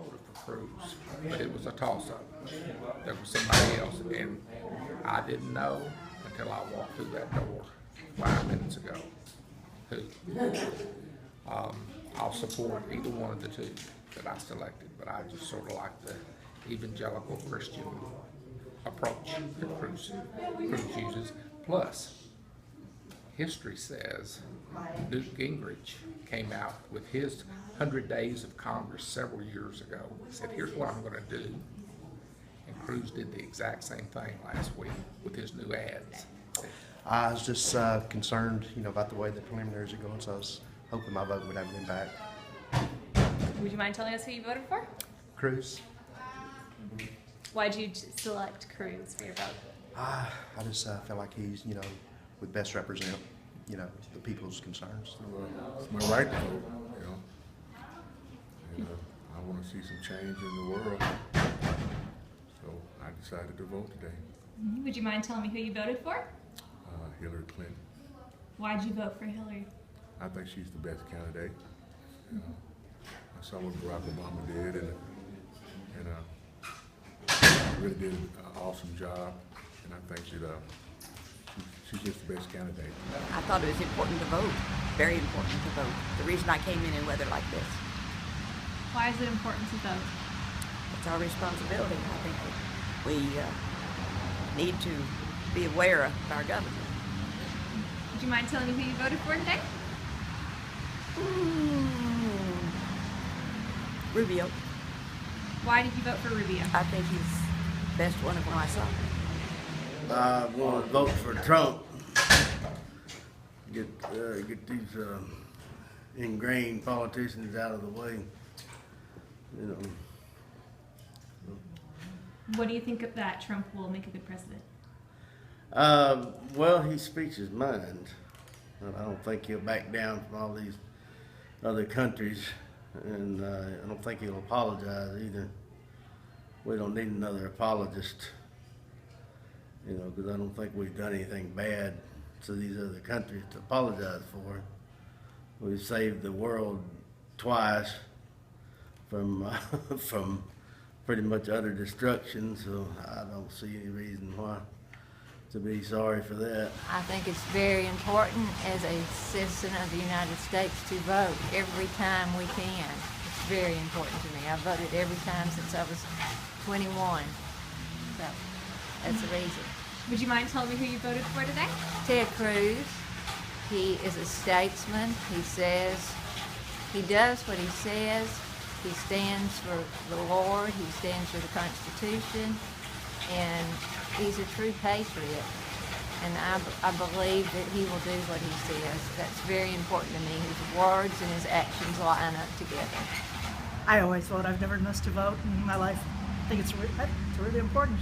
voted for Cruz, but it was a toss-up. There was somebody else, and I didn't know until I walked through that door 5 minutes ago who. I'll support either one of the two that I selected, but I just sort of like the evangelical Christian approach that Cruz uses. Plus, history says Newt Gingrich came out with his 100 Days of Congress several years ago. He said, here's what I'm going to do. And Cruz did the exact same thing last week with his new ads. I was just concerned, about the way the preliminaries are going, so I was hoping my vote would have an impact. Would you mind telling us who you voted for? Cruz? Why'd you select Cruz for your vote? I just feel like he's, would best represent, the people's concerns. It's my right to vote, and I want to see some change in the world, so I decided to vote today. Would you mind telling me who you voted for? Hillary Clinton. Why'd you vote for Hillary? I think she's the best candidate. I saw what Barack Obama did, and really did an awesome job, and I think that she's just the best candidate. I thought it was important to vote, very important to vote. The reason I came in weather like this. Why is it important to vote? It's our responsibility. I think we need to be aware of our government. Would you mind telling me who you voted for today? Rubio. Why did you vote for Rubio? I think he's the best one of them I saw. I want to vote for Trump. Get these ingrained politicians out of the way. What do you think of that Trump will make a good president? Well, he speaks his mind. I don't think he'll back down from all these other countries, and I don't think he'll apologize either. We don't need another apologist, because I don't think we've done anything bad to these other countries to apologize for. We've saved the world twice from from pretty much utter destruction, so I don't see any reason why to be sorry for that. I think it's very important as a citizen of the United States to vote every time we can. It's very important to me. I've voted every time since I was 21. So that's the reason. Would you mind telling me who you voted for today? Ted Cruz, he is a statesman. He does what he says. He stands for the Lord. He stands for the Constitution. And he's a true patriot, and I believe that he will do what he says. That's very important to me. His words and his actions line up together. I always vote. I've never missed a vote in my life. I think it's really important.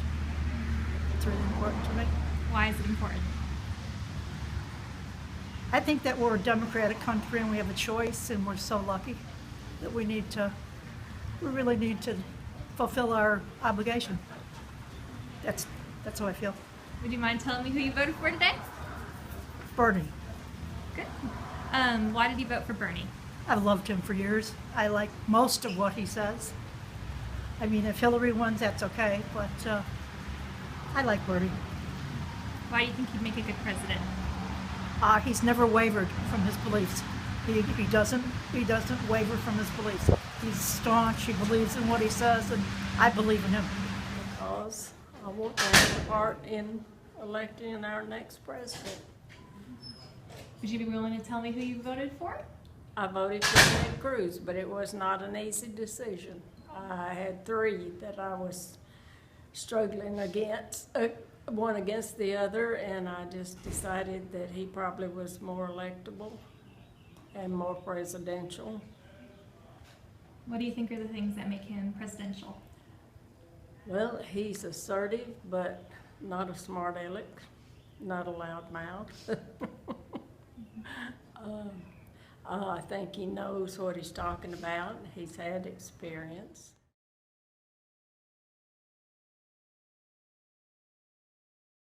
It's really important to me. Why is it important? I think that we're a democratic country and we have a choice, and we're so lucky that we really need to fulfill our obligation. That's how I feel. Would you mind telling me who you voted for today? Bernie. Good. Why did you vote for Bernie? I've loved him for years. I like most of what he says. I mean, if Hillary wins, that's okay, but I like Bernie. Why do you think he'd make a good president? He's never wavered from his beliefs. He doesn't waver from his beliefs. He's staunch. He believes in what he says, and I believe in him. Because I want to have a part in electing our next president. Would you be willing to tell me who you voted for? I voted for Ted Cruz, but it was not an easy decision. I had three that I was struggling against, one against the other, and I just decided that he probably was more electable and more presidential. What do you think are the things that make him presidential? Well, he's assertive, but not a smart aleck, not a loud mouth. I think he knows what he's talking about. He's had experience.